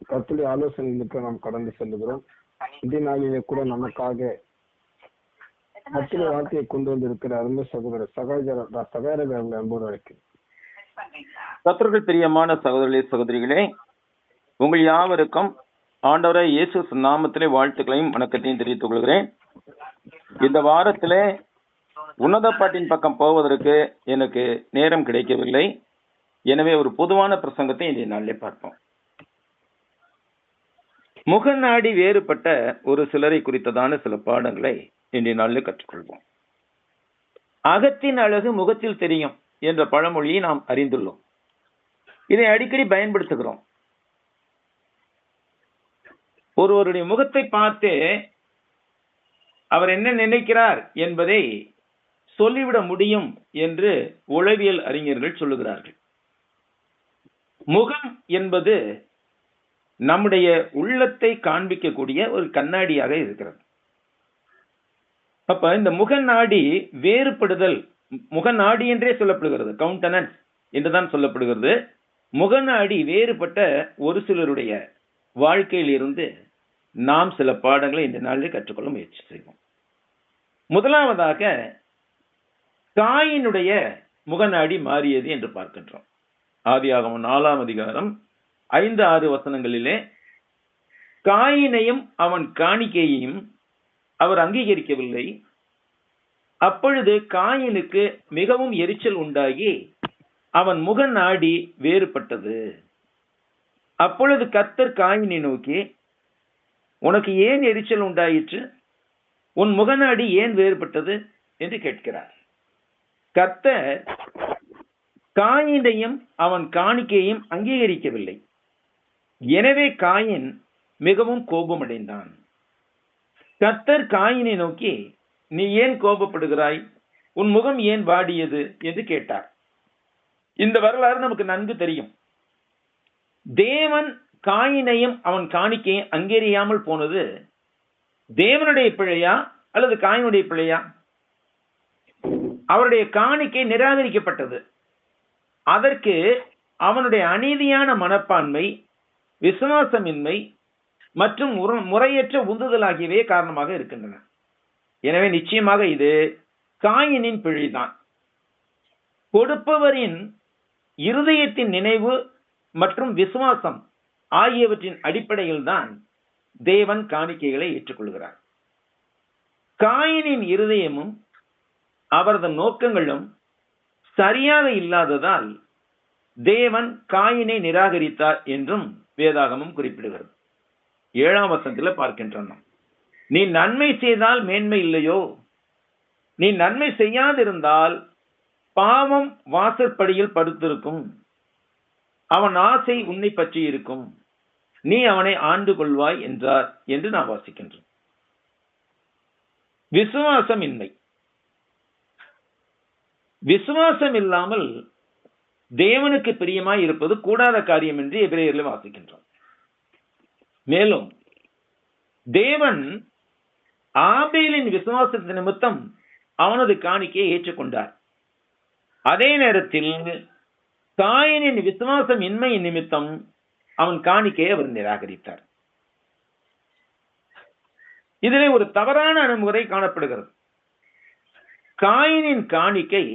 கர்த்தருடைய ஆலோசனைகளுக்கு நாம் கடந்து செல்லுகிறோம். இந்த நாளிலே கூட நமக்காக கர்த்தருடைய வார்த்தையை கொண்டு வந்திருக்கிற அருமை சகோதரர்கள் அன்போடு அழைக்கிறேன். கர்த்தருக்குள் பிரியமான சகோதரர்களே சகோதரிகளே, உங்கள் யாவருக்கும் ஆண்டவரை இயேசு நாமத்திலே வாழ்த்துக்களையும் வணக்கத்தையும் தெரிவித்துக் கொள்கிறேன். இந்த வாரத்திலே உன்னத பாட்டின் பக்கம் போவதற்கு எனக்கு நேரம் கிடைக்கவில்லை. எனவே ஒரு பொதுவான பிரசங்கத்தை இந்த நாளிலே பார்ப்போம். முகநாடி வேறுபட்ட ஒரு சிலரை குறித்ததான சில பாடங்களை இன்றைய நாளில் கற்றுக்கொள்வோம். அகத்தின் அழகு முகத்தில் தெரியும் என்ற பழமொழியை நாம் அறிந்துள்ளோம். இதை அடிக்கடி பயன்படுத்துகிறோம். ஒருவருடைய முகத்தை பார்த்து அவர் என்ன நினைக்கிறார் என்பதை சொல்லிவிட முடியும் என்று உளவியல் அறிஞர்கள் சொல்லுகிறார்கள். முகம் என்பது நம்முடைய உள்ளத்தை காண்பிக்கக்கூடிய ஒரு கண்ணாடியாக இருக்கிறது. அப்ப இந்த முகநாடி வேறுபடுதல், முகநாடி என்றே சொல்லப்படுகிறது, கவுண்டனன்ஸ் என்றுதான் சொல்லப்படுகிறது. முகநாடி வேறுபட்ட ஒரு சிலருடைய வாழ்க்கையில் இருந்து நாம் சில பாடங்களை இந்த நாளில் கற்றுக்கொள்ள முயற்சி செய்வோம். முதலாவதாக காயினுடைய முகநாடி மாறியது என்று பார்க்கின்றோம். ஆதியாகமம் 4ஆம் அதிகாரம் 5-6 வசனங்களிலே காயினையும் அவன் காணிக்கையையும் அவர் அங்கீகரிக்கவில்லை. அப்பொழுது காயினுக்கு மிகவும் எரிச்சல் உண்டாகி அவன் முகநாடி வேறுபட்டது. அப்பொழுது கர்த்தர் காயினை நோக்கி, உனக்கு ஏன் எரிச்சல் உண்டாயிற்று? உன் முகநாடி ஏன் வேறுபட்டது என்று கேட்கிறார். கர்த்தர் காயினையும் அவன் காணிக்கையையும் அங்கீகரிக்கவில்லை. எனவே காயின் மிகவும் கோபமடைந்தான். கர்த்தர் காயினை நோக்கி, நீ ஏன் கோபப்படுகிறாய்? உன் முகம் ஏன் வாடியது என்று கேட்டார். இந்த வரலாறு நமக்கு நன்கு தெரியும். தேவன் காயினையும் அவன் காணிக்கையும் அங்கீகரியாமல் போனது தேவனுடைய பிழையா அல்லது காயினுடைய பிழையா? அவருடைய காணிக்கை நிராகரிக்கப்பட்டது. அதற்கு அவனுடைய அநீதியான மனப்பான்மை, விசுவாசமின்மை மற்றும் முறையற்ற உந்துதல் ஆகியவே காரணமாக இருக்கின்றன. எனவே நிச்சயமாக இது காயினின் பிழைதான். கொடுப்பவரின் இருதயத்தின் நினைவு மற்றும் விசுவாசம் ஆகியவற்றின் அடிப்படையில் தான் தேவன் காணிக்கைகளை ஏற்றுக்கொள்கிறார். காயினின் இருதயமும் அவரது நோக்கங்களும் சரியாக இல்லாததால் தேவன் காயினை நிராகரித்தார் என்றும் வேதாகமம் குறிப்பிடுகிறது. 7ஆம் வசனத்தில் பார்க்கின்றோம். நீ நன்மை செய்தால் மேன்மை இல்லையோ? நீ நன்மை செய்யாதிருந்தால் பாவம் வாசற்படியில் படுத்திருக்கும். அவன் ஆசை உன்னை பற்றி இருக்கும். நீ அவனை ஆண்டு கொள்வாய் என்றார் என்று நாம் வாசிக்கின்றோம். விசுவாசமின்மை. விசுவாசம் இல்லாமல் தேவனுக்கு பிரியமாய் இருப்பது கூடாத காரியம் என்று எபிரேயரில் வாசிக்கின்றோம். மேலும் தேவன் ஆபேலின் விசுவாசத்தின் நிமித்தம் அவனது காணிக்கையை ஏற்றுக்கொண்டார். அதே நேரத்தில் காயினின் விசுவாசம் இன்மையின் நிமித்தம் அவன் காணிக்கையை அவர் நிராகரித்தார். இதிலே ஒரு தவறான அணுகுமுறை காணப்படுகிறது. காயினின் காணிக்கை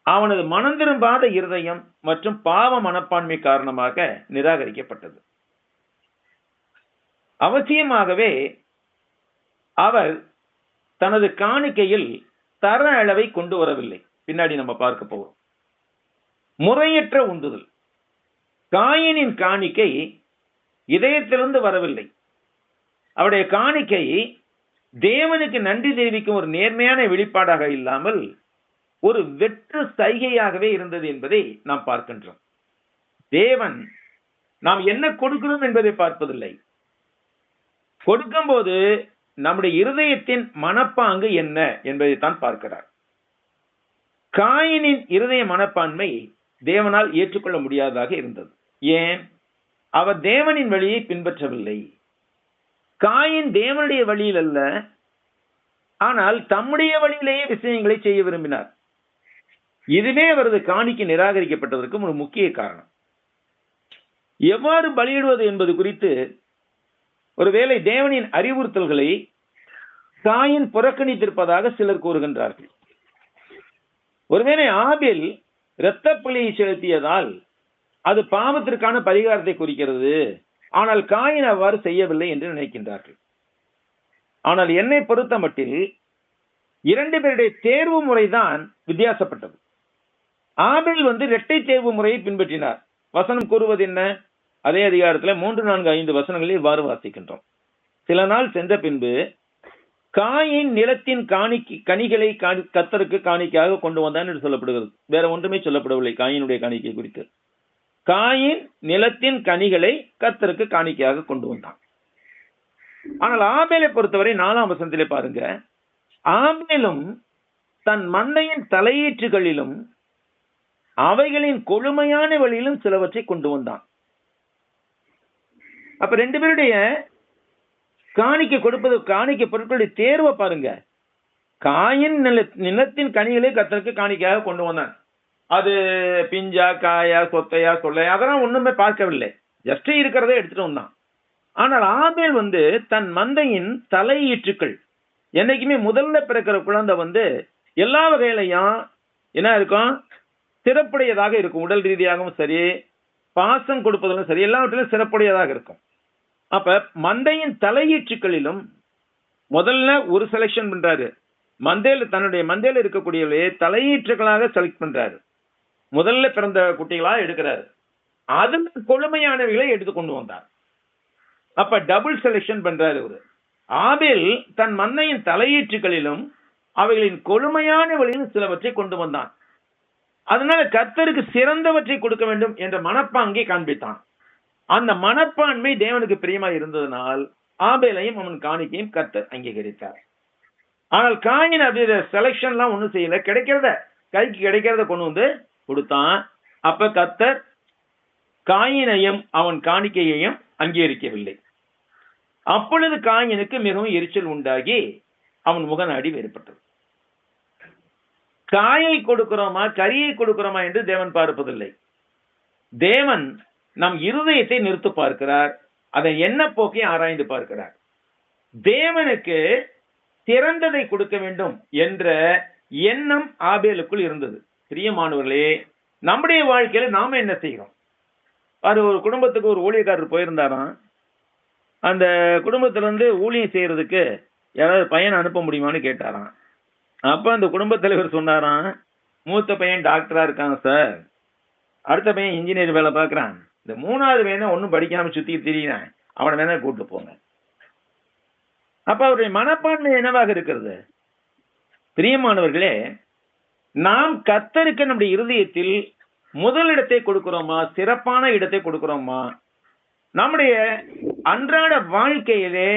அவனது மனம் திரும்பாத இருதயம் மற்றும் பாவ மனப்பான்மை காரணமாக நிராகரிக்கப்பட்டது. அவசியமாகவே அவர் தனது காணிக்கையில் தர அளவை கொண்டு வரவில்லை. பின்னாடி நம்ம பார்க்க போவோம். முறையற்ற உந்துதல். காயினின் காணிக்கை இதயத்திலிருந்து வரவில்லை. அவருடைய காணிக்கை தேவனுக்கு நன்றி தெரிவிக்கும் ஒரு நேர்மையான வெளிப்பாடாக இல்லாமல் ஒரு வெற்று சைகையாகவே இருந்தது என்பதை நாம் பார்க்கின்றோம். தேவன் நாம் என்ன கொடுக்கிறோம் என்பதை பார்ப்பதில்லை. கொடுக்கும் போது நம்முடைய இருதயத்தின் மனப்பாங்கு என்ன என்பதைத்தான் பார்க்கிறார். காயினின் இருதய மனப்பான்மை தேவனால் ஏற்றுக்கொள்ள முடியாததாக இருந்தது. ஏன்? அவர் தேவனின் வழியை பின்பற்றவில்லை. காயின் தேவனுடைய வழியில் அல்ல, ஆனால் தம்முடைய வழியிலேயே விஷயங்களை செய்ய விரும்பினார். இதுவே அவரது காணிக்கை நிராகரிக்கப்பட்டதற்கு ஒரு முக்கிய காரணம். எவ்வாறு பலியிடுவது என்பது குறித்து ஒருவேளை தேவனின் அறிவுறுத்தல்களை காயின் புறக்கணித்திருப்பதாக சிலர் கூறுகின்றார்கள். ஒருவேளை ஆபேல் இரத்த பலியை செலுத்தியதால் அது பாவத்திற்கான பரிகாரத்தை குறிக்கிறது, ஆனால் காயின் அவ்வாறு செய்யவில்லை என்று நினைக்கின்றார்கள். ஆனால் என்னை பொறுத்த மட்டில் 2 பேருடைய தேர்வு முறைதான் வித்தியாசப்பட்டது. ஆபேல் இரட்டை தேர்வு முறையை பின்பற்றினார். வசனம் கூறுவது என்ன? அதே அதிகாரத்தில் 3, 4, 5 வசனங்களில் இவ்வாறு வாசிக்கின்றோம். சில நாள் சென்ற பின்பு காயின் நிலத்தின் கனிகளை கர்த்தருக்கு காணிக்கையாக கொண்டு வந்தான் என்று சொல்லப்படுகிறது. வேற ஒன்றுமே சொல்லப்படவில்லை காயினுடைய காணிக்கை குறித்து. காயின் நிலத்தின் கனிகளை கர்த்தருக்கு காணிக்கையாக கொண்டு வந்தான். ஆனால் ஆபேலை பொறுத்தவரை 4ஆம் வசனத்திலே பாருங்க, ஆபேலும் தன் மந்தையின் தலையீற்றுகளிலும் அவைகளின் கொழுமையான வழியிலும் சிலவற்றை கொண்டு வந்தான். அப்ப 2 பேருடைய காணிக்கை கொடுப்பது, காணிக்கை பொருட்களுடைய தேர்வை பாருங்க. காயின் நிலத்தின் கனிகளை கர்த்தருக்கு காணிக்கையாக கொண்டு வந்தான். அது பிஞ்சா, காயா, சொத்தையா, சொல்லையா, அதெல்லாம் ஒண்ணுமே பார்க்கவில்லை. ஜஸ்ட் இருக்கிறத எடுத்துட்டு வந்தான். ஆனால் ஆபேல் தன் மந்தையின் தலையீற்றுக்கள், என்னைக்குமே முதல்ல பிறக்கிற குழந்தை எல்லா வகையிலையும் என்ன இருக்கும், சிறப்புடையதாக இருக்கும். உடல் ரீதியாகவும் சரி, பாசம் கொடுப்பதிலும் சரி, எல்லாவற்றிலும் சிறப்புடையதாக இருக்கும். அப்ப மந்தையின் தலையீற்றுக்களிலும் முதல்ல ஒரு செலக்ஷன் பண்றாரு. தன்னுடைய மந்தையில இருக்கக்கூடிய தலையீற்றுகளாக செலக்ட் பண்றாரு. முதல்ல பிறந்த குட்டிகளா எடுக்கிறாரு. அதுல கொழுமையானவைகளை எடுத்து கொண்டு வந்தார். அப்ப டபுள் செலக்ஷன் பண்றாரு இவரு. ஆபேல் தன் மந்தையின் தலையீற்றுகளிலும் அவைகளின் கொழுமையான வழியில் சிலவற்றை கொண்டு வந்தான். அதனால கர்த்தருக்கு சிறந்தவற்றை கொடுக்க வேண்டும் என்ற மனப்பாங்கை காண்பித்தான். அந்த மனப்பான்மை தேவனுக்கு பிரியமா இருந்ததனால் ஆபேலையும் அவன் காணிக்கையும் கர்த்தர் அங்கீகரித்தார். ஆனால் காயின் அப்படி செலக்ஷன்லாம் ஒண்ணும் செய்யல. கைக்கு கிடைக்கிறத கொண்டு கொடுத்தான். அப்ப கர்த்தர் காயினையும் அவன் காணிக்கையையும் அங்கீகரிக்கவில்லை. அப்பொழுது காயினுக்கு மிகவும் எரிச்சல் உண்டாகி அவன் முகநாடி வேறுபட்டது. காயை கொடுக்கிறோமா கரியை கொடுக்கிறோமா என்று தேவன் பார்ப்பதில்லை. தேவன் நம் இருதயத்தை நிறுத்து பார்க்கிறார். அதை என்ன போக்கை ஆராய்ந்து பார்க்கிறார். தேவனுக்கு சிறந்ததை கொடுக்க வேண்டும் என்ற எண்ணம் ஆபேலுக்குள் இருந்தது. பிரியமானவர்களே, நம்முடைய வாழ்க்கையில நாம என்ன செய்கிறோம்? ஒரு குடும்பத்துக்கு ஒரு ஊழியக்காரர் போயிருந்தாராம். அந்த குடும்பத்திலிருந்து ஊழியம் செய்யறதுக்கு யாராவது பையனை அனுப்ப முடியுமான்னு கேட்டாராம். அப்ப அந்த குடும்பத் தலைவர் சொன்னாராம், மூத்த பையன் டாக்டரா இருக்காங்க சார், அடுத்த பையன் இன்ஜினியர் வேலை பார்க்கறான், இந்த 3வது பையனை ஒன்னும் படிக்காம சுத்தி திரியிறான், அவனை வேணா கூப்பிட்டு போங்க. அப்ப அவருடைய மனப்பான்மை என்னவாக இருக்கிறது? பிரியமானவர்களே, நாம் கர்த்தருக்கு நம்முடைய இருதயத்தில் முதலிடத்தை கொடுக்கிறோமா, சிறப்பான இடத்தை கொடுக்கிறோமா? நம்முடைய அன்றாட வாழ்க்கையிலே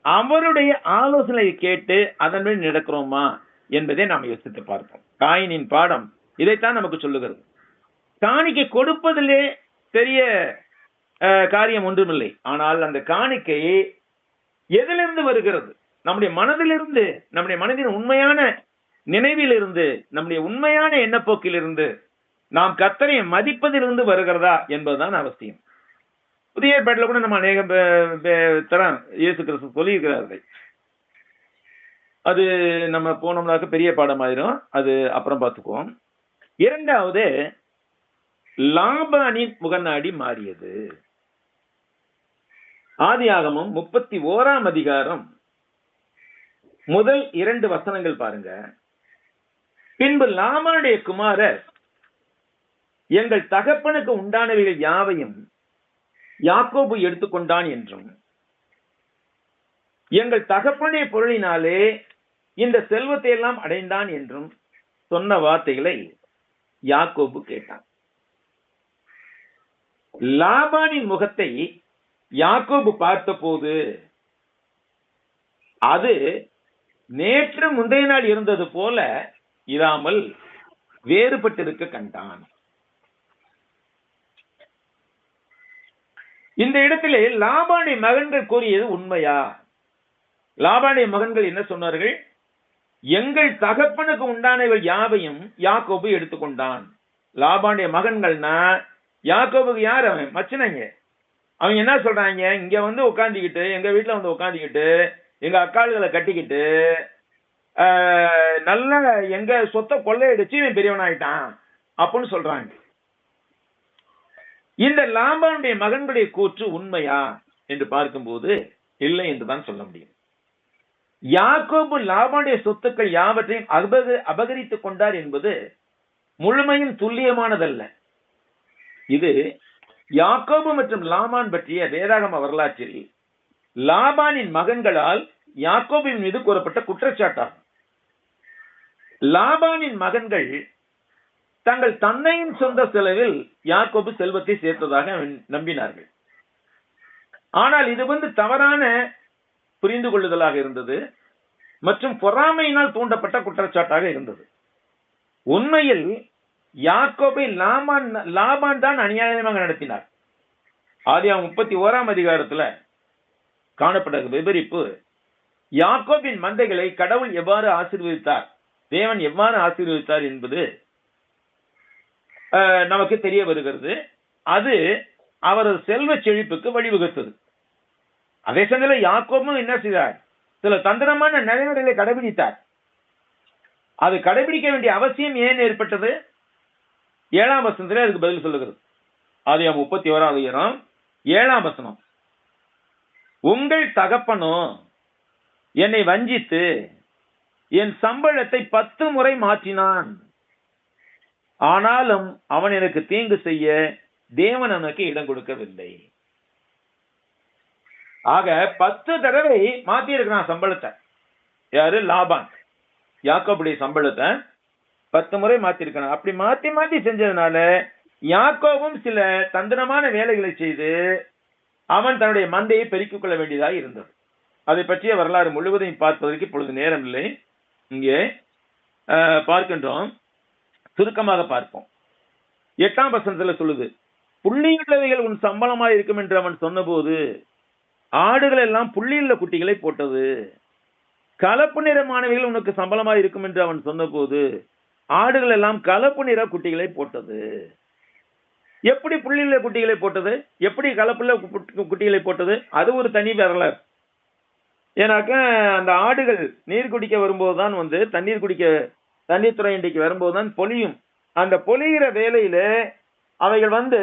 அவருடைய ஆலோசனை கேட்டு அதன்படி நடக்கிறோமா என்பதை நாம் யோசித்து பார்ப்போம். காயினின் பாடம் இதைத்தான் நமக்கு சொல்லுகிறது. காணிக்கை கொடுப்பதிலே பெரிய காரியம் ஒன்றுமில்லை. ஆனால் அந்த காணிக்கை எதிலிருந்து வருகிறது? நம்முடைய மனதிலிருந்து, நம்முடைய மனதின் உண்மையான நினைவிலிருந்து, நம்முடைய உண்மையான எண்ணப்போக்கிலிருந்து, நாம் கர்த்தரை மதிப்பதிலிருந்து வருகிறதா என்பதுதான் அவசியம். புதிய ஏற்பாட்டில் கூட நம்ம அநேக தரம் இயேசு கிறிஸ்து சொல்லியிருக்கிறார்கள். அது நம்ம போனோம்னாக்க பெரிய பாடமாயிரும், அது அப்புறம் பார்த்துக்குவோம். 2வது, லாபானின் முகநாடி மாறியது. ஆதியாகமம் 31ஆம் அதிகாரம் முதல் 2 வசனங்கள் பாருங்க. பின்பு லாபானுடைய குமாரர் எங்கள் தகப்பனுக்கு உண்டானவைகள் யாவையும் யாக்கோபு எடுத்துக்கொண்டான் என்றும், எங்கள் தகப்பனுடைய பொருளினாலே இந்த செல்வத்தை எல்லாம் அடைந்தான் என்றும் சொன்ன வார்த்தைகளை யாக்கோபு கேட்டான். லாபானின் முகத்தை யாக்கோபு பார்த்த போது அது நேற்று முந்தைய நாள் இருந்தது போல இராமல் வேறுபட்டிருக்க கண்டான். இந்த இடத்திலே லாபானுடைய மகன்கள் கூறியது உண்மையா? லாபானுடைய மகன்கள் என்ன சொன்னார்கள்? எங்கள் தகப்பனுக்கு உண்டானவர்கள் யாவையும் யாக்கோபு எடுத்துக்கொண்டான். லாபானுடைய மகன்கள்னா யாக்கோபுக்கு யார் அவன்? மச்சனங்க. அவங்க என்ன சொல்றாங்க, இங்க வந்து உட்காந்துக்கிட்டு, எங்க வீட்டுல வந்து உட்காந்துக்கிட்டு, எங்க அக்காளுகளை கட்டிக்கிட்டு, நல்ல எங்க சொத்தை கொள்ளையடிச்சு இவன் பெரியவனாயிட்டான் அப்படின்னு சொல்றாங்க. இந்த லாபானுடைய மகன்களுடைய கூற்று உண்மையா என்று பார்க்கும்போது இல்லை என்றுதான் சொல்ல முடியும். யாக்கோபு லாபானுடைய சொத்துக்கள் யாவற்றையும் அபகரித்துக் கொண்டார் என்பது முழுமையும் துல்லியமானதல்ல. இது யாக்கோபு மற்றும் லாபான் பற்றிய வேதாகம வரலாற்றில் லாபானின் மகன்களால் யாக்கோபின் மீது கூறப்பட்ட குற்றச்சாட்டாகும். லாபானின் மகன்கள் தங்கள் தன்னையின் சொந்த செலவில் யாக்கோபு செல்வத்தை சேர்த்ததாக நம்பினார்கள். ஆனால் இது வந்து தவறான புரிந்து கொள்ளுதலாக இருந்தது மற்றும் பொறாமையினால் தூண்டப்பட்ட குற்றச்சாட்டாக இருந்தது. உண்மையில் யாக்கோபை லாபான் தான் அநியாயமாக நடத்தினார். ஆதியாகமம் 31ஆம் அதிகாரத்துல காணப்பட்ட விவரிப்பு யாக்கோபின் மந்தைகளை கடவுள் எவ்வாறு ஆசீர்வதித்தார், தேவன் எவ்வாறு ஆசீர்வதித்தார் என்பது நமக்கு தெரிய வருகிறது. அது அவரது செல்வ செழிப்புக்கு வழிவகுத்தது. அதே சமயத்தில் யாக்கோபும் என்ன செய்தார், சில தந்திரமான நடைமுறைகளை கடைபிடித்தார். அது கடைபிடிக்க வேண்டிய அவசியம் ஏன் ஏற்பட்டது? 7ஆம் வசனத்திலே அதுக்கு பதில் சொல்லுகிறது. ஆதியாகமம் 31ஆம் அதிகாரம் 7ஆம் வசனம். உங்கள் தகப்பனோ என்னை வஞ்சித்து என் சம்பளத்தை 10 முறை மாற்றினான், ஆனாலும் அவன் எனக்கு தீங்கு செய்ய தேவன் அவனுக்கு இடம் கொடுக்கவில்லை. ஆக 10 தடவை மாத்தி இருக்கிறான் சம்பளத்தை. யாரு? லாபான். யாக்கோபுடைய சம்பளத்தை 10 முறை மாத்திருக்கான். அப்படி மாத்தி மாத்தி செஞ்சதுனால யாக்கோபும் சில தந்திரமான வேலைகளை செய்து அவன் தன்னுடைய மந்தையை பெருக்கிக் கொள்ள வேண்டியதாக இருந்தது. அதை பற்றிய வரலாறு முழுவதையும் பார்ப்பதற்கு இப்பொழுது நேரம் இல்லை. இங்கே பார்க்கின்றோம், சுருக்கமாக பார்ப்போம். 8ஆம் வசனத்துல சொல்லுது, புள்ளியுள்ளவைகள் உன் சம்பளமாக இருக்கும் என்று அவன் சொன்னபோது ஆடுகள் எல்லாம் புள்ளியுள்ள குட்டிகளை போட்டது. கலப்பு நிறமானவைகள் உனக்கு சம்பளமாக இருக்கும் என்று அவன் சொன்னபோது ஆடுகள் எல்லாம் கலப்பு நிற குட்டிகளை போட்டது. எப்படி புள்ளியுள்ள குட்டிகளை போட்டது, எப்படி கலப்புள்ள குட்டிகளை போட்டது, அது ஒரு தனி வரலாறு. ஏன்னாக்க அந்த ஆடுகள் நீர் குடிக்க வரும்போதுதான் வந்து தண்ணீர் துறை இன்றைக்கு வரும்போதுதான் பொலியும். அந்த பொலிகிற வேலையில அவைகள் வந்து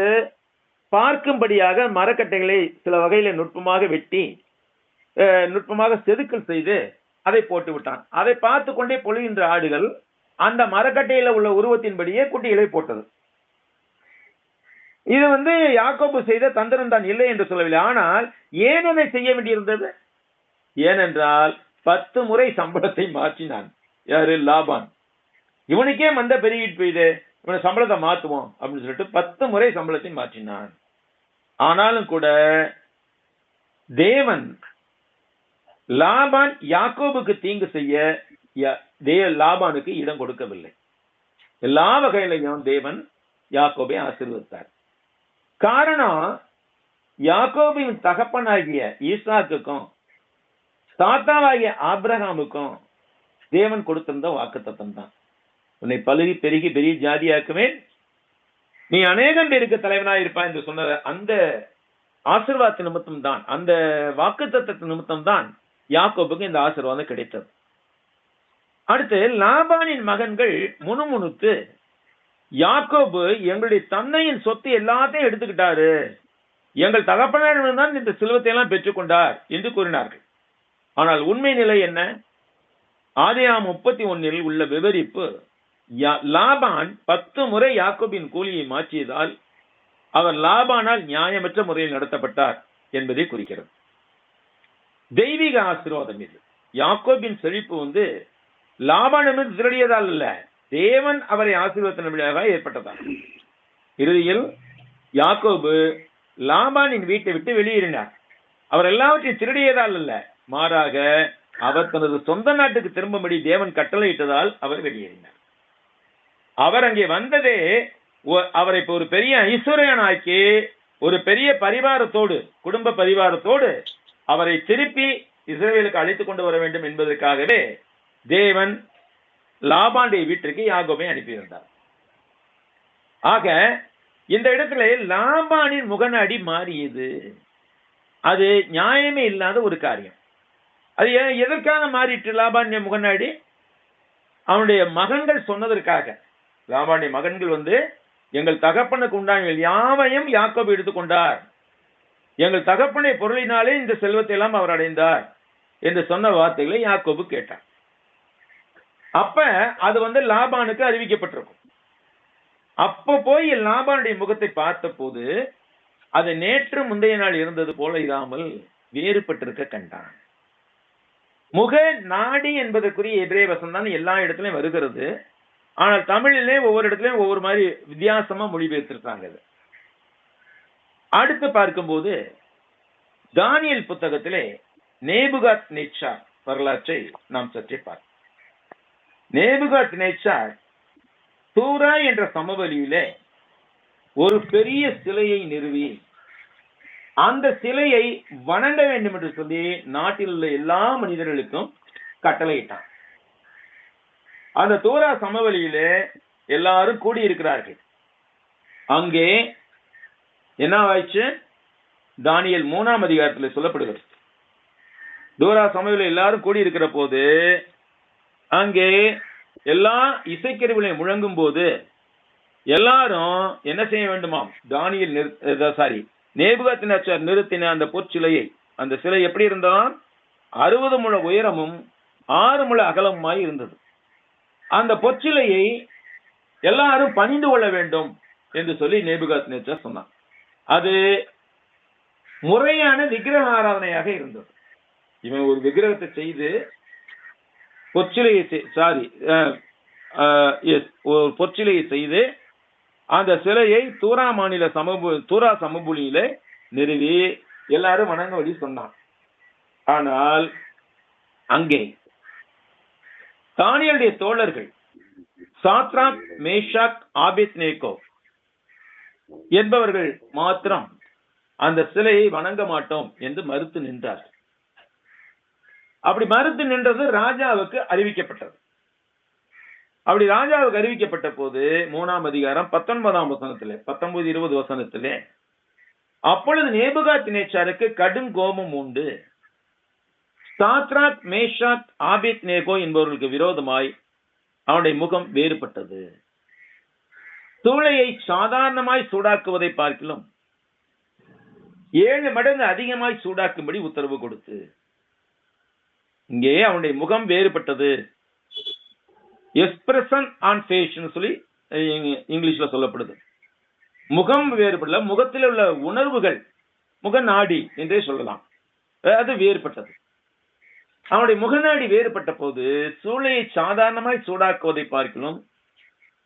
பார்க்கும்படியாக மரக்கட்டைகளை சில வகையில நுட்பமாக வெட்டி நுட்பமாக செதுக்கல் செய்து அதை போட்டு விட்டான். அதை பார்த்து கொண்டே பொழிகின்ற ஆடுகள் அந்த மரக்கட்டையில உள்ள உருவத்தின்படியே குட்டிகளை போட்டது. இது வந்து யாக்கோபு செய்த தந்திரம் தான், இல்லை என்று சொல்லவில்லை. ஆனால் ஏன் அதை செய்ய வேண்டியிருந்தது? ஏனென்றால் 10 முறை சம்பளத்தை மாற்றினான். யாரு? லாபான். இவனுக்கே மந்த பெருகிட்டு போயிது, இவனை சம்பளத்தை மாத்துவோம் அப்படின்னு சொல்லிட்டு 10 முறை சம்பளத்தை மாற்றினான். ஆனாலும் கூட தேவன் லாபான் யாக்கோபுக்கு தீங்கு செய்ய லாபானுக்கு இடம் கொடுக்கவில்லை. எல்லா வகையிலையும் தேவன் யாக்கோபை ஆசீர்வதித்தார். காரணம், யாக்கோபின் தகப்பனாகிய ஈசாக்குக்கும் தாத்தாவாகிய ஆபிரகாமுக்கும் தேவன் கொடுத்திருந்த வாக்குத்தத்தம் தான். உன்னை பலுகி பெருகி பெரிய ஜாதியாக்குவேன், நீ அநேகம் பேருக்கு தலைவனாய் இருப்பாய் என்று சொன்ன அந்த ஆசீர்வாத நிமித்தம் தான், அந்த வாக்குத்தத்த நிமித்தம் தான் யாக்கோபுக்கு இந்த ஆசீர்வாதம் கிடைத்தது. அடுத்து லாபானின் மகன்கள் முணுமுணுத்து, யாக்கோபு எங்களுடைய தந்தையின் சொத்து எல்லாத்தையும் எடுத்துக்கிட்டாரு, எங்கள் தகப்பனாரிடம் தான் இந்த செல்வத்தை எல்லாம் பெற்றுக்கொண்டார் என்று கூறினார்கள். ஆனால் உண்மை நிலை என்ன? ஆதியாகமம் 31 உள்ள விவரிப்பு, லாபான் 10 முறை யாக்கோபின் கூலியை மாற்றியதால் அவர் லாபானால் நியாயமற்ற முறையில் நடத்தப்பட்டார் என்பதை குறிக்கிறது. தெய்வீக ஆசீர்வாதம் இது. யாக்கோபின் செழிப்பு வந்து லாபானிடமிருந்து திருடியதால் அல்ல, தேவன் அவரை ஆசீர்வாதத்தின் ஏற்பட்டதால். இறுதியில் யாக்கோபு லாபானின் வீட்டை விட்டு வெளியேறினார். அவர் எல்லாவற்றையும் திருடியதால் அல்ல, மாறாக அவர் தனது சொந்த நாட்டுக்கு திரும்பும்படி தேவன் கட்டளையிட்டதால் அவர் வெளியேறினார். அவர் அங்கே வந்ததே அவரை இப்போ ஒரு பெரிய ஐஸ்வர்யனாக்கி ஒரு பெரிய பரிவாரத்தோடு, குடும்ப பரிவாரத்தோடு அவரை திருப்பி இஸ்ரவேலுக்கு அழைத்துக் கொண்டு வர வேண்டும் என்பதற்காகவே தேவன் லாபானுடைய வீட்டிற்கு யாக்கோபை அனுப்பியிருந்தார். ஆக இந்த இடத்துல லாபானின் முகநாடி மாறியது. அது நியாயமே இல்லாத ஒரு காரியம். அது எதற்காக மாறிட்டு லாபானிய முகநாடி? அவனுடைய மகன்கள் சொன்னதற்காக. லாபானிய மகன்கள் எங்கள் தகப்பனுக்கு உண்டான யாவையும் யாக்கோபு எடுத்துக்கொண்டார், எங்கள் பொருளினாலே இந்த செல்வத்தை எல்லாம் அவர் அடைந்தார் என்று சொன்ன வார்த்தைகளை யாக்கோபு கேட்டார். அப்ப அது லாபானுக்கு அறிவிக்கப்பட்டிருக்கும். அப்ப போய் லாபானுடைய முகத்தை பார்த்த போது அது நேற்று முந்தைய நாள் இருந்தது போல இராமல் வேறுபட்டிருக்க கண்டான். முக நாடி என்பதற்குரிய எபிரேய வசனம் தான் எல்லா இடத்துலயும் வருகிறது. ஆனால் தமிழிலே ஒவ்வொரு இடத்துலயும் ஒவ்வொரு மாதிரி வித்தியாசமா மொழிபெயர்த்திருக்காங்க. அடுத்து பார்க்கும்போது தானியேல் புத்தகத்திலே நேபுகாத் நேச்சார் வரலாற்றை நாம் சற்றே பார்ப்போம். நேபுகாத் நேச்சார் தூரா என்ற சமவெளியிலே ஒரு பெரிய சிலையை நிறுவி அந்த சிலையை வணங்க வேண்டும் என்று சொல்லி நாட்டில் உள்ள எல்லா மனிதர்களுக்கும் கட்டளையிட்டான். அந்த தூரா சமவெளியிலே எல்லாரும் கூடியிருக்கிறார்கள். அங்கே என்ன ஆயிடுச்சு? தானியேல் 3ஆம் அதிகாரத்தில் சொல்லப்படுகிறது. தூரா சமவெளியில் எல்லாரும் கூடியிருக்கிற போது அங்கே எல்லா இசைக்கருவிகளையும் முழங்கும் போது எல்லாரும் என்ன செய்ய வேண்டுமாம்? தானியேல் நேபுகாத்நேச்சார் நிறுத்தின அந்த பொற்சிலையை, அந்த சிலை எப்படி இருந்தால் 60 முழ உயரமும் 6 முழ அகலமுமாய் இருந்தது. அந்த பொற்சிலையை எல்லாரும் பணிந்து கொள்ள வேண்டும் என்று சொல்லி நேபுகாத்நேச்சார் சொன்னார். அது முறையான விக்கிரக ஆராதனையாக இருந்தது. இவன் ஒரு விக்கிரகத்தை செய்து பொற்சிலையை செய்து அந்த சிலையை தூரா சமபூலியில நிறுவி எல்லாரும் வணங்கும்படி சொன்னான். ஆனால் அங்கே தானியேலுடைய தோழர்கள் சாத்ராக், மேஷாக், ஆபேத்நேகோ என்பவர்கள் மாத்திரம் அந்த சிலையை வணங்க மாட்டோம் என்று மறுத்து நின்றார். அப்படி மறுத்து நின்றது ராஜாவுக்கு அறிவிக்கப்பட்டது. அப்படி ராஜாவுக்கு அறிவிக்கப்பட்ட போது 3ஆம் அதிகாரம் 19ஆம் வசனத்திலே 19-20 வசனத்திலே, அப்பொழுது நேபுகாத்நேச்சாருக்கு கடும் கோபம் உண்டு, சாத்ராக், மேஷாக், ஆபேத்நேகோ என்பவர்களுக்கு விரோதமாய் அவனுடைய முகம் வேறுபட்டது. சூளையை சாதாரணமாய் சூடாக்குவதை பார்க்கிலும் 7 மடங்கு அதிகமாய் சூடாக்கும்படி உத்தரவு கொடுத்து, இங்கே அவனுடைய முகம் வேறுபட்டது. எக்ஸ்பிரஷன் ஆன் ஃபேஸ் சொல்லி இங்கிலீஷ்ல சொல்லப்படுது. முகம் வேறுபடல, முகத்தில் உள்ள உணர்வுகள், முக நாடி என்றே சொல்லலாம், அது வேறுபட்டது. அவனுடைய முகநாடி வேறுபட்ட போது சூளையை சாதாரணமாய் சூடாக்குவதை பார்க்கலும்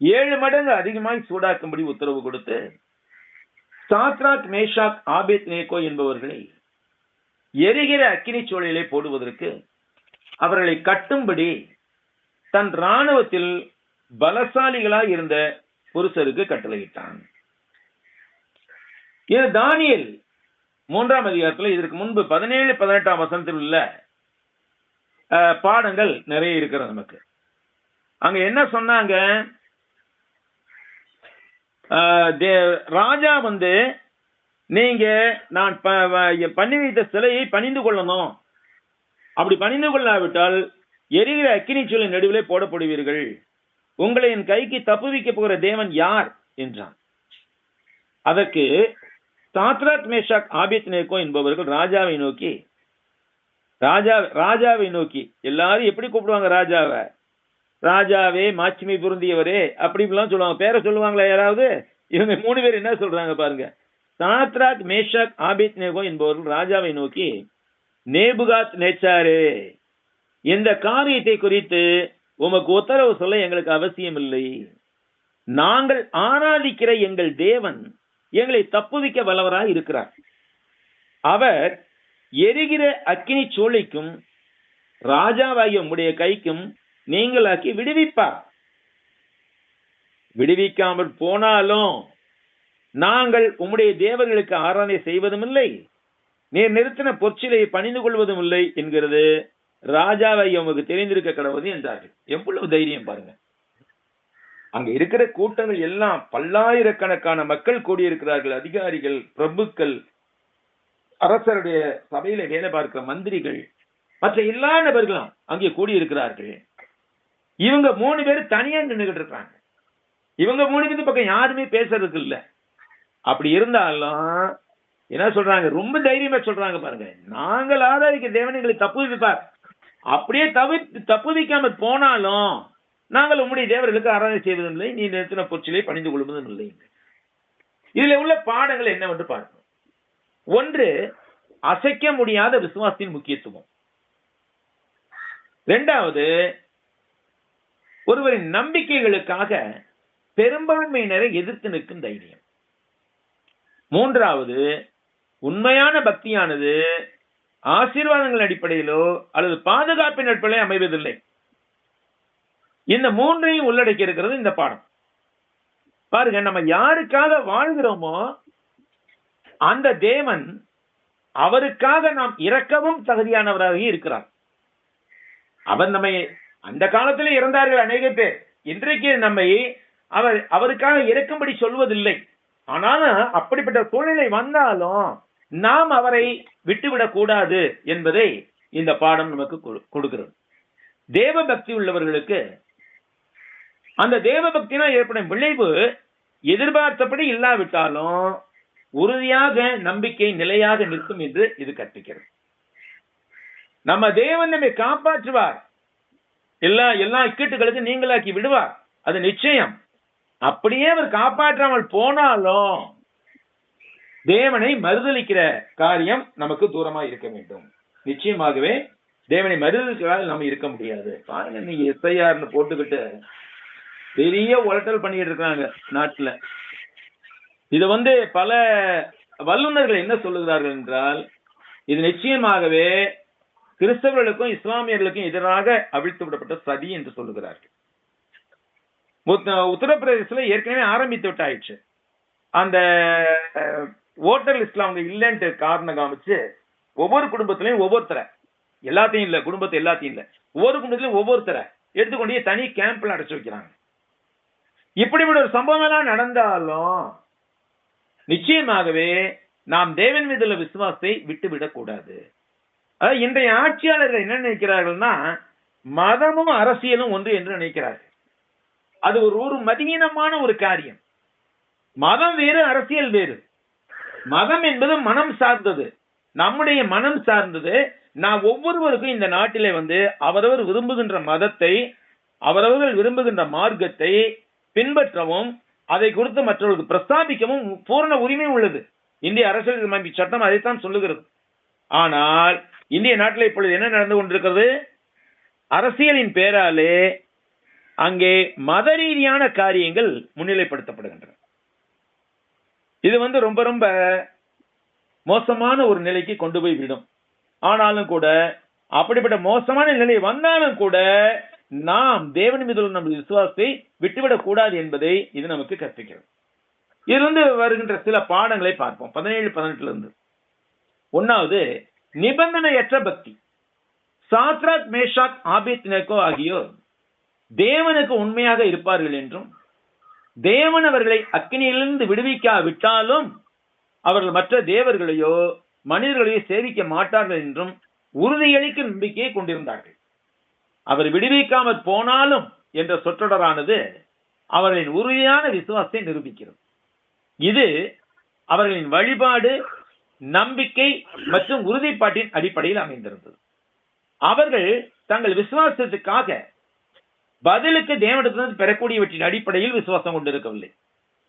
7 மடங்கு அதிகமாய் சூடாக்கும்படி உத்தரவு கொடுத்து, சாத்ராக், மேஷாக், ஆபேத்நேகோ என்பவர்களை எரிகிற அக்கினி சூளையிலே போடுவதற்கு அவர்களை கட்டும்படி தன் இராணுவத்தில் பலசாலிகளாய் இருந்த புருஷருக்கு கட்டளையிட்டான். இது தானியேல் 3ஆம் அதிகாரத்தில் இதற்கு முன்பு 17-18ஆம் வசனத்தில் உள்ள பாடங்கள் நிறைய இருக்கிறது. நமக்கு அங்க என்ன சொன்னாங்க? ராஜா நீங்க நான் பண்ணி வைத்த சிலையை பணிந்து கொள்ளணும், அப்படி பணிந்து கொள்ளாவிட்டால் எரிகிற அக்கினி சூளை நடுவிலே போடப்படுவீர்கள், உங்களை என் கைக்கு தப்புவிக்க போகிற தேவன் யார் என்றான். அதற்கு சாத்ராக், மேஷாக், ஆபேத்நேகோ என்பவர்கள் ராஜாவை நோக்கி எல்லாரும் எப்படி கூப்பிடுவாங்க? ராஜாவே, மாட்சிமை பொருந்தியவரே, அப்படிலாம் சொல்லுவாங்க. பேரை சொல்லுவாங்களா யாராவது? இவங்க 3 பேர் என்ன சொல்றாங்க பாருங்க. சாத்ராக், மேஷாக், ஆபேத்நேகோ என்பவர்கள் ராஜாவை நோக்கி, நேபுகாத்நேச்சாரே, இந்த காரியத்தை குறித்து உமக்கு உத்தரவு சொல்ல எங்களுக்கு அவசியம் இல்லை. நாங்கள் ஆராதிக்கிற எங்கள் தேவன் எங்களை தப்புவிக்க வல்லவராய் இருக்கிறார். அவர் எரிகிற அக்கினி சூளைக்கும் ராஜாவாகிய உம்முடைய கைக்கும் நீங்களாக்கி விடுவிப்பார். விடுவிக்காமல் போனாலும் நாங்கள் உம்முடைய தேவர்களுக்கு ஆராதனை செய்வதும் இல்லை, நீர் நிறுத்தின பொற்சிலையை பணிந்து கொள்வதும் இல்லை என்கிறது ராஜாவை உமக்கு தெரிந்திருக்க கடவுது என்றார்கள். எவ்வளவு தைரியம் பாருங்க. அங்க இருக்கிற கூட்டங்கள் எல்லாம் பல்லாயிரக்கணக்கான மக்கள் கூடியிருக்கிறார்கள். அதிகாரிகள், பிரபுக்கள், அரசருடைய சபையில வேலை பார்க்கிற மந்திரிகள், மற்ற எல்லா நபர்களும் அங்கே கூடியிருக்கிறார்கள். இவங்க 3 பேர் தனியா நின்றுகிட்டு இருக்காங்க. இவங்க 3 பேர் பக்கம் யாருமே பேசுறதுக்கு இல்ல. அப்படி இருந்தாலும் என்ன சொல்றாங்க, ரொம்ப தைரியமா சொல்றாங்க பாருங்க, நாங்கள் ஆராதிக்கிற தேவன் எங்களை தப்புவிப்பார். அப்படியே தப்புவிக்காம போனாலும் நாங்கள் உம்முடைய தேவர்களுக்கு ஆராதனை செய்வதில்லை, நீ நிறுத்தின பொருட்களை பணிந்து கொள்வதும் இல்லை. இதுல உள்ள பாடங்கள் என்னவென்று பார்க்கணும். ஒன்று, அசைக்க முடியாத விசுவாசத்தின் முக்கியத்துவம். 2வது, ஒருவரின் நம்பிக்கைகளுக்காக பெரும்பான்மையினரை எதிர்த்து நிற்கும் தைரியம். 3வது, உண்மையான பக்தியானது ஆசீர்வாதங்கள் அடிப்படையிலோ அல்லது பாதுகாப்பின் அடிப்படையிலோ அமைவதில்லை. இந்த 3ஐயும் உள்ளடக்கி இருக்கிறது இந்த பாடம். பாருங்க, நம்ம யாருக்காக வாழ்கிறோமோ அந்த தேவன் அவருக்காக நாம் இறக்கவும் தகுதியானவராக இருக்கிறார். அவர் நம்மை அந்த காலத்திலே இறந்தார்கள் அநேக பேர், இன்றைக்கு நம்மை அவருக்காக இறக்கும்படி சொல்வதில்லை. ஆனாலும் அப்படிப்பட்ட சூழ்நிலை வந்தாலும் நாம் அவரை விட்டுவிடக் கூடாது என்பதை இந்த பாடம் நமக்கு கொடுக்கிறது. தேவ பக்தி உள்ளவர்களுக்கு அந்த தேவ பக்தினால் ஏற்படும் விளைவு எதிர்பார்த்தபடி இல்லாவிட்டாலும் உறுதியாக நம்பிக்கை நிலையாக நிற்கும் என்று இது கற்பிக்கிறது. நம்ம தேவன் நம்மை காப்பாற்றுவார், எல்லா இக்கட்டுகளுக்கு நீங்களாக்கி விடுவார், அது நிச்சயம். அப்படியே அவர் காப்பாற்றாமல் போனாலும் தேவனை மறுதலிக்கிற காரியம் நமக்கு தூரமா இருக்க வேண்டும். நிச்சயமாகவே தேவனை மறுதலிக்கிறால் நம்ம இருக்க முடியாது. பாருங்க, நீங்க எஸ்ஐஆர்னு போட்டுக்கிட்டு பெரிய உலட்டல் பண்ணிட்டு இருக்காங்க நாட்டுல. இது பல வல்லுநர்கள் என்ன சொல்லுகிறார்கள் என்றால், இது நிச்சயமாகவே கிறிஸ்தவர்களுக்கும் இஸ்லாமியர்களுக்கும் எதிராக அவிழ்த்து விடப்பட்ட சதி என்று சொல்லுகிறார்கள். உத்தரப்பிரதேசத்துல ஏற்கனவே ஆரம்பித்து விட்டாயிடுச்சு. அந்த ஓட்டர் லிஸ்ட்ல அவங்க இல்லைன்ட்டு காரணம் காமிச்சு ஒவ்வொரு குடும்பத்திலையும் ஒவ்வொருத்தர, எல்லாத்தையும் இல்ல, குடும்பத்தை எல்லாத்தையும் இல்ல, ஒவ்வொரு குடும்பத்திலையும் ஒவ்வொருத்தர எடுத்துக்கொண்டே தனி கேம்ப்ல அடைச்சு வைக்கிறாங்க. இப்படிப்பட்ட ஒரு சம்பவம் எல்லாம் நடந்தாலும் நிச்சயமாகவே நாம் தேவன் மீதுள்ள விசுவாசத்தை விட்டுவிடக் கூடாது. அதாவது இன்றைய ஆட்சியாளர்கள் என்ன நினைக்கிறார்கள்னா, மதமும் அரசியலும் ஒன்று என்று நினைக்கிறார்கள். அது ஒரு மதியீனமான ஒரு காரியம். மதம் வேறு, அரசியல் வேறு. மதம் என்பது மனம் சார்ந்தது, நம்முடைய மனம் சார்ந்தது. நான் ஒவ்வொருவருக்கும் இந்த நாட்டிலே அவரவர் விரும்புகின்ற மதத்தை, அவரவர்கள் விரும்புகின்ற மார்க்கத்தை பின்பற்றவும் அதை குறித்து மற்றவர்களுக்கு பிரஸ்தாபிக்கவும் பூரண உரிமை உள்ளது. இந்திய அரசியலமைப்பு சட்டம் அதைத்தான் சொல்லுகிறது. ஆனால் இந்திய நாட்டில் இப்பொழுது என்ன நடந்து கொண்டிருக்கிறது, அரசியலின் பேராலே அங்கே மத ரீதியான காரியங்கள் முன்னிலைப்படுத்தப்படுகின்றன. இது ரொம்ப ரொம்ப மோசமான ஒரு நிலைக்கு கொண்டு போய் விடும். ஆனாலும் கூட அப்படிப்பட்ட மோசமான நிலை வந்தாலும் கூட நாம் தேவன் மீது நம்முடைய விசுவாசத்தை விட்டுவிடக் கூடாது என்பதை இது நமக்கு கற்பிக்கிறது. இதிலிருந்து வருகின்ற சில பாடங்களை பார்ப்போம். 17-18 இருந்து. 1வது, நிபந்தனையற்ற பக்தி. சாத்ராக், மேஷாக், ஆபேத்நேகோ ஆகியோர் தேவனுக்கு உண்மையாக இருப்பார்கள் என்றும், தேவன் அவர்களை அக்கினியிலிருந்து விடுவிக்காவிட்டாலும் அவர்கள் மற்ற தேவர்களையோ மனிதர்களையோ சேவிக்க மாட்டார்கள் என்றும் உறுதியளிக்கும் நம்பிக்கையை கொண்டிருந்தார்கள். அவர் விடுவிக்காமல் போனாலும் என்ற சொற்றொடரானது அவர்களின் உறுதியான விசுவாசத்தை நிரூபிக்கிறது. இது அவர்களின் வழிபாடு, நம்பிக்கை மற்றும் உறுதிப்பாட்டின் அடிப்படையில் அமைந்திருந்தது. அவர்கள் தங்கள் விசுவாசத்துக்காக பதிலுக்கு தேவனிடத்திலிருந்து பெறக்கூடியவற்றின் அடிப்படையில் விசுவாசம் கொண்டிருக்கவில்லை.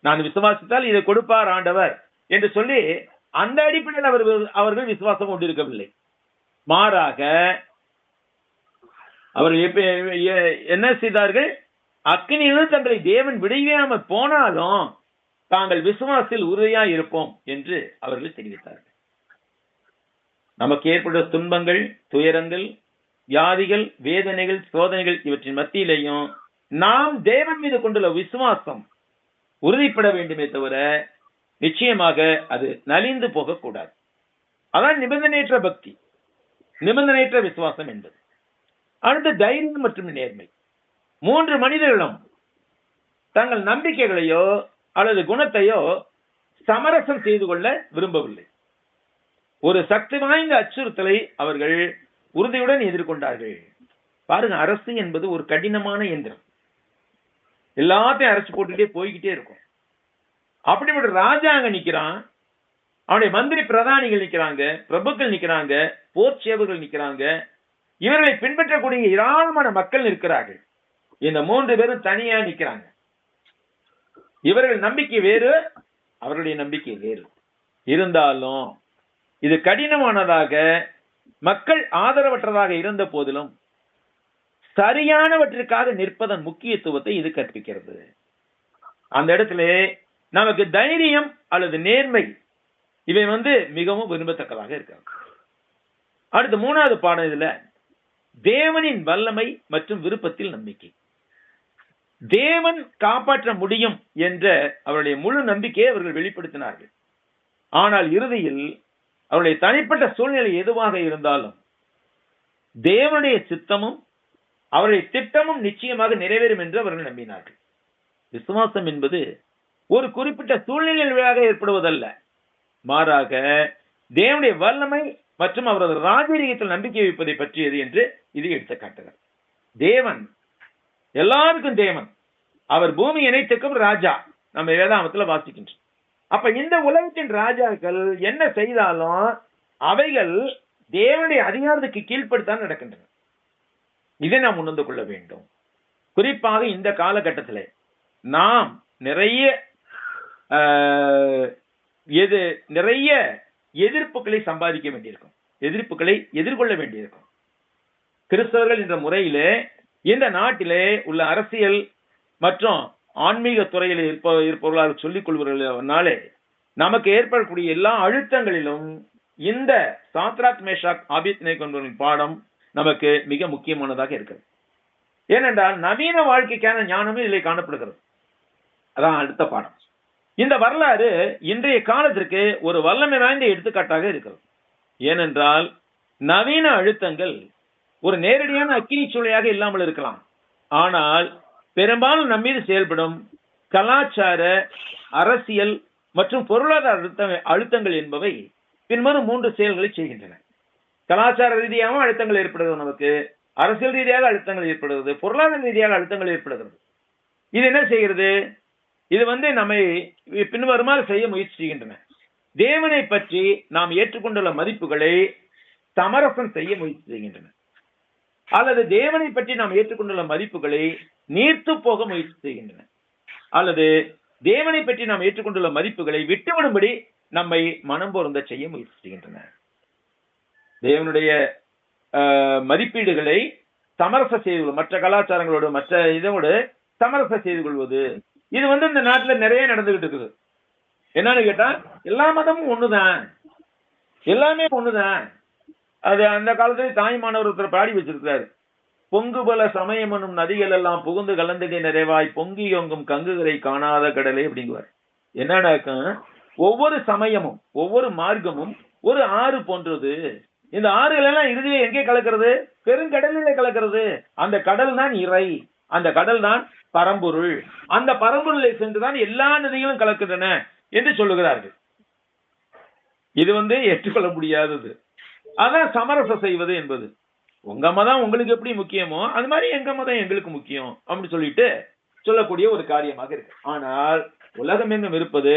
நான் விசுவாசித்தால் இதை கொடுப்பார் ஆண்டவர் என்று சொல்லி அந்த அடிப்படையில் அவர்கள் விசுவாசம் கொண்டிருக்கவில்லை. மாறாக அவர்கள் என்ன செய்தார்கள், அக்கினியிலிருந்து தங்களை தேவன் விடுவியாமல் போனாலும் தாங்கள் விசுவாசத்தில் உறுதியா இருப்போம் என்று அவர்கள் தெரிவித்தார்கள். நமக்கு ஏற்பட்ட துன்பங்கள், துயரங்கள், வியாதிகள், வேதனைகள், சோதனைகள் இவற்றின் மத்தியிலேயும் நாம் தேவன் மீது கொண்டுள்ள விசுவாசம் உறுதிப்பட வேண்டுமே தவிர நிச்சயமாக அது நலிந்து போகக்கூடாது. அதான் நிபந்தனையற்ற பக்தி, நிபந்தனையற்ற விசுவாசம் என்பது. அடுத்து தைரியம் மற்றும் நேர்மை. 3 மனிதர்களும் தங்கள் நம்பிக்கைகளையோ அல்லது குணத்தையோ சமரசம் செய்து கொள்ள விரும்பவில்லை. ஒரு சக்தி வாய்ந்த அச்சுறுத்தலை அவர்கள் உறுதியுடன் எதிர்கொண்டார்கள். பாருங்க, அரசு என்பது ஒரு கடினமான இயந்திரம். எல்லாத்தையும் அரசு போட்டுக்கிட்டே போய்கிட்டே இருக்கும். அப்படிப்பட்ட ராஜா அங்க நிக்கிறான், அவனுடைய மந்திரி பிரதானிகள் நிக்கிறாங்க, பிரபுக்கள் நிக்கிறாங்க, போர் சேவர்கள் நிக்கிறாங்க, இவர்களை பின்பற்றக்கூடிய ஏராளமான மக்கள் இருக்கிறார்கள். இந்த 3 பேரும் தனியா நிக்கிறாங்க. இவர்கள் நம்பிக்கை வேறு, அவருடைய நம்பிக்கை வேறு. இருந்தாலும் இது கடினமானதாக, மக்கள் ஆதரவற்றதாக இருந்த போதிலும் சரியானவற்றிற்காக நிற்பதன் முக்கியத்துவத்தை இது கற்பிக்கிறது. அந்த இடத்துல நமக்கு தைரியம் அல்லது நேர்மை இவை மிகவும் விரும்பத்தக்கதாக இருக்காது. அடுத்து 3வது பாடம், இதுல தேவனின் வல்லமை மற்றும் விருப்பத்தில் நம்பிக்கை. தேவன் காப்பாற்ற முடியும் என்ற அவருடைய முழு நம்பிக்கையை அவர்கள் வெளிப்படுத்தினார்கள். ஆனால் இறுதியில் அவருடைய தனிப்பட்ட சூழ்நிலை எதுவாக இருந்தாலும் தேவனுடைய சித்தமும் அவருடைய திட்டமும் நிச்சயமாக நிறைவேறும் என்று அவர்கள் நம்பினார்கள். விசுவாசம் என்பது ஒரு குறிப்பிட்ட சூழ்நிலையாக ஏற்படுவதல்ல, மாறாக தேவனுடைய வல்லமை மற்றும் அவரது ராஜரீகத்தில் நம்பிக்கை வைப்பதை பற்றியது என்று இது எடுத்துக்காட்டுகிறது. தேவன் எல்லாருக்கும் தேவன், அவர் பூமி இணைத்துக்கும் ராஜா. நம்ம வேதாமத்தில் வாசிக்கின்றோம். அப்ப இந்த உலகத்தின் ராஜாக்கள் என்ன செய்தாலும் அவைகள் தேவனுடைய அதிகாரத்துக்கு கீழ்ப்படுத்தான் நடக்கின்றன. இதை நாம் உணர்ந்து கொள்ள வேண்டும். குறிப்பாக இந்த காலகட்டத்தில் நாம் நிறைய எதிர்ப்புகளை சம்பாதிக்க வேண்டியிருக்கும், எதிர்ப்புகளை எதிர்கொள்ள வேண்டியிருக்கும். கிறிஸ்தவர்கள் என்ற முறையிலே இந்த நாட்டிலே உள்ள அரசியல் மற்றும் ஆன்மீக துறையில் இருப்பவர்களாக சொல்லிக் கொள்வதனாலே நமக்கு ஏற்படக்கூடிய எல்லா அழுத்தங்களிலும் இந்த சாத்ராக் மேஷாக் ஆபேத்நேகோ என்பவரின் பாடம் நமக்கு மிக முக்கியமானதாக இருக்கிறது. ஏனென்றால் நவீன வாழ்க்கைக்கான ஞானமும் இதில் காணப்படுகிறது. அதான் அடுத்த பாடம். இந்த வரலாறு இன்றைய காலத்திற்கு ஒரு வல்லமை வாய்ந்த எடுத்துக்காட்டாக இருக்கிறது. ஏனென்றால் நவீன அழுத்தங்கள் ஒரு நேரடியான அக்கினி சூளையாக இல்லாமல் இருக்கலாம், ஆனால் பெரும்பாலும் நம்மீது செயல்படும் கலாச்சார, அரசியல் மற்றும் பொருளாதார அழுத்தங்கள் என்பவை பின்வரும் 3 செயல்களை செய்கின்றன. கலாச்சார ரீதியாக அழுத்தங்கள் ஏற்படுகிறது, நமக்கு அரசியல் ரீதியாக அழுத்தங்கள் ஏற்படுகிறது, பொருளாதார ரீதியாக அழுத்தங்கள் ஏற்படுகிறது. இது என்ன செய்கிறது? இது நம்மை பின்வருமாறு செய்ய முயற்சி செய்கின்றன. தேவனை பற்றி நாம் ஏற்றுக்கொண்டுள்ள மதிப்புகளை சமரசம் செய்ய முயற்சி செய்கின்றன, அல்லது தேவனை பற்றி நாம் ஏற்றுக்கொண்டுள்ள மதிப்புகளை நீர்த்து போக முயற்சி செய்கின்றன, அல்லது தேவனை பற்றி நாம் ஏற்றுக்கொண்டுள்ள மதிப்புகளை விட்டுவிடும்படி நம்மை மனம் பொருந்த செய்ய முயற்சி செய்கின்றன. தேவனுடைய மதிப்பீடுகளை சமரச செய்து மற்ற கலாச்சாரங்களோடு மற்ற இதோடு சமரச செய்து கொள்வது, இது இந்த நாட்டுல நிறைய நடந்துகிட்டு இருக்குது. என்னன்னு கேட்டா, எல்லா மதமும் ஒண்ணுதான், எல்லாமே ஒண்ணுதான். அது அந்த காலத்துல தாய்மானவர் ஒருத்தர் பாடி வச்சிருக்கிறாரு, பொங்கு பல சமயம் என்னும் நதிகள் எல்லாம் புகுந்து கலந்துகை நிறைவாய் பொங்கி யொங்கும் கங்குகளை காணாத கடலை அப்படிங்குவார். என்னடாக்க, ஒவ்வொரு சமயமும் ஒவ்வொரு மார்க்கமும் ஒரு ஆறு போன்றது. இந்த ஆறுகள் எல்லாம் இறுதியை எங்கே கலக்கிறது? பெருங்கடலிலே கலக்கிறது. அந்த கடல் தான் இறை, அந்த கடல் தான் பரம்பொருள். அந்த பரம்பொருளை சென்றுதான் எல்லா நதிகளும் கலக்கின்றன என்று சொல்லுகிறார்கள். இது ஏற்றுக்கொள்ள முடியாதது. அதான் சமரசம் செய்வது என்பது. உங்க மதம் உங்களுக்கு எப்படி முக்கியமோ அது மாதிரி எங்க மதம் எங்களுக்கு முக்கியம் அப்படின்னு சொல்லிட்டு சொல்லக்கூடிய ஒரு காரியமாக இருக்கு. ஆனால் உலகம் எங்கும் இருப்பது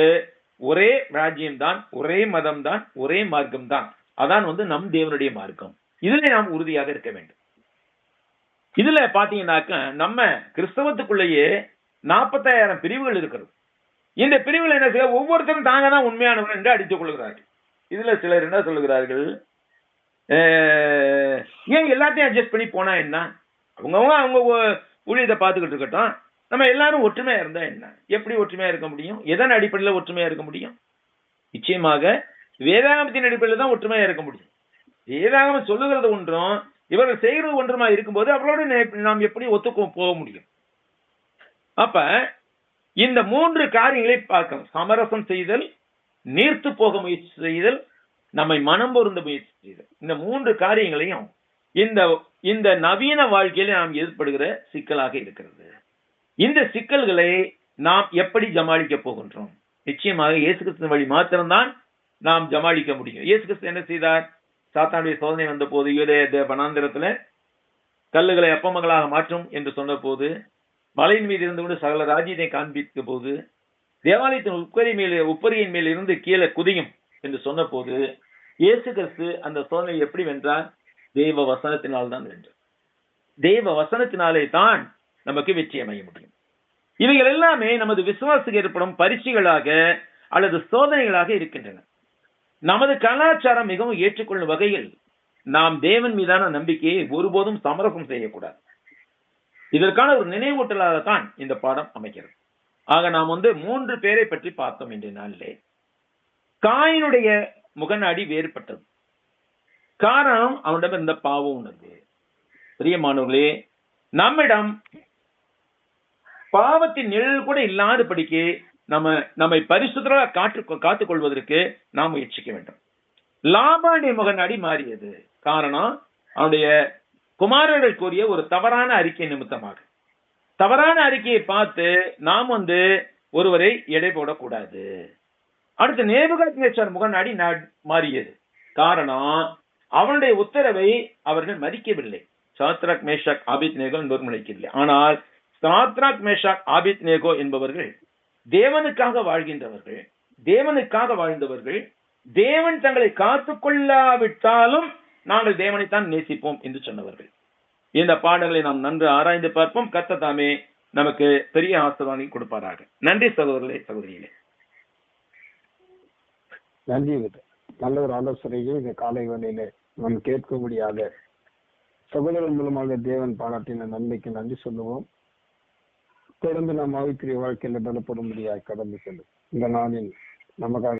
ஒரே ராஜ்யம் தான், ஒரே மதம் தான், ஒரே மார்க்கம் தான். அதான் நம் தேவனுடைய மார்க்கம். இதுல நாம் உறுதியாக இருக்க வேண்டும். இதுல பாத்தீங்கன்னாக்க நம்ம கிறிஸ்தவத்துக்குள்ளேயே 40,000 பிரிவுகள் இருக்கிறது. இந்த பிரிவுகள் என்ன செய்ய, ஒவ்வொருத்தரும் தாங்க தான் உண்மையானவர்கள் என்று அடித்துக் கொள்கிறார்கள். இதுல சிலர் என்ன சொல்லுகிறார்கள், ஏன் எல்லாத்தையும் அட்ஜஸ்ட் பண்ணி போனா என்ன, அவங்க ஊழியத்தை பார்த்துக்கிட்டு இருக்கட்டும், நம்ம எல்லாரும் ஒற்றுமையா இருந்தா என்ன, எப்படி ஒற்றுமையா இருக்க முடியும்? எதன் அடிப்படையில் ஒற்றுமையா இருக்க முடியும்? நிச்சயமாக வேதாகமத்தின் அடிப்படையில் தான் ஒற்றுமையா இருக்க முடியும். வேதாகமம் சொல்லுகிறது ஒன்றும் இவர்கள் செய்கிறது ஒன்றுமா இருக்கும்போது அவர்களோடு நாம் எப்படி ஒத்துக்க போக முடியும்? அப்ப இந்த 3 காரியங்களை பார்க்கணும். சமரசம் செய்தல், நீர்த்து போக முயற்சி செய்தல், நம்மை மனம் பொருந்த முயற்சி செய்தல். இந்த 3 காரியங்களையும் இந்த நவீன வாழ்க்கையில நாம் ஏற்படுகிற சிக்கலாக இருக்கிறது. இந்த சிக்கல்களை நாம் எப்படி ஜமாளிக்க போகின்றோம்? நிச்சயமாக இயேசு கிறிஸ்துவின் வழி மாத்திரம்தான் நாம் ஜமாளிக்க முடியும். இயேசு கிறிஸ்து என்ன செய்தார்? சாத்தானுடைய சோதனை வந்த போது யூதேய வனாந்திரத்துல கல்லுகளை அப்பமங்களாக மாற்றும் என்று சொன்ன போது, மலையின் மீது இருந்து கொண்டு சகல ராஜ்யத்தை காண்பித்த போது, தேவாலயத்தின் உப்பரியின் மேல் இருந்து கீழே குதியும் என்று சொன்ன போது, இயேசு கிறிஸ்து அந்த சோதனை எப்படி வென்றார்? தேவ வசனத்தினால் தான் வென்றார். தேவ வசனத்தினாலே தான் நமக்கு வெற்றி அமைய முடியும். இவைகள் எல்லாமே நமது விசுவாசத்துக்கு ஏற்படும் பரீட்சைகளாக அல்லது சோதனைகளாக இருக்கின்றன. நமது கலாச்சாரம் மிகவும் ஏற்றுக்கொள்ளும் வகையில் நாம் தேவன் மீதான நம்பிக்கையை ஒருபோதும் சமரசம் செய்யக்கூடாது. இதற்கான ஒரு நினைவூட்டலாகத்தான் இந்த பாடம் அமைக்கிறது. ஆக நாம் 3 பேரை பற்றி பார்த்தோம் என்ற நாளிலே. காயினுடைய முகநாடி வேறுபட்டது. காரணம் அவனிடம் இருந்த பாவ உணர்வு. பிரியமானவர்களே, நம்மிடம் பாவத்தின் நிழல் கூட இல்லாதபடிக்கு நம்மை பரிசுத்தராக காத்துக் கொள்வதற்கு நாம் முயற்சிக்க வேண்டும். லாபானுடைய முகநாடி மாறியது. காரணம் அவனுடைய குமாரர்கள் கூறிய ஒரு தவறான அறிக்கை நிமித்தமாக. தவறான அறிக்கையை பார்த்து நாம் ஒருவரை எடை போடக்கூடாது. அடுத்து நேபுகாத்நேச்சார் முகநாடி மாறியது. காரணம் அவனுடைய உத்தரவை அவர்கள் மதிக்கவில்லை. சாத்ராக் மேஷாக் ஆபேத்நேகோ என்பவர் மதிக்கவில்லை. ஆனால் சாத்ராக் மேஷாக் ஆபேத்நேகோ என்பவர்கள் தேவனுக்காக வாழ்கின்றவர்கள், தேவனுக்காக வாழ்ந்தவர்கள். தேவன் தங்களை காத்துக் கொள்ளாவிட்டாலும் நாங்கள் தேவனைத்தான் நேசிப்போம் என்று சொன்னவர்கள். இந்த பாடங்களை நாம் நன்கு ஆராய்ந்து பார்ப்போம். கர்த்தர் தாமே நமக்கு பெரிய ஆசீர்வாதத்தை கொடுப்பாராக. நன்றி சகோதரர்களே, சகோதரிகளே. நன்றி. நல்ல ஒரு ஆலோசனையை இந்த காலை வேளையிலே நாம் கேட்கும்படியாக சகோதரன் மூலமாக தேவன் பாராட்டின நன்மைக்கு நன்றி சொல்லுவோம். தொடர்ந்து நாம் ஆவிக்குரிய வாழ்க்கையில பலப்படும்படியாக கடந்து செல்லும். இந்த நாளில் நமக்காக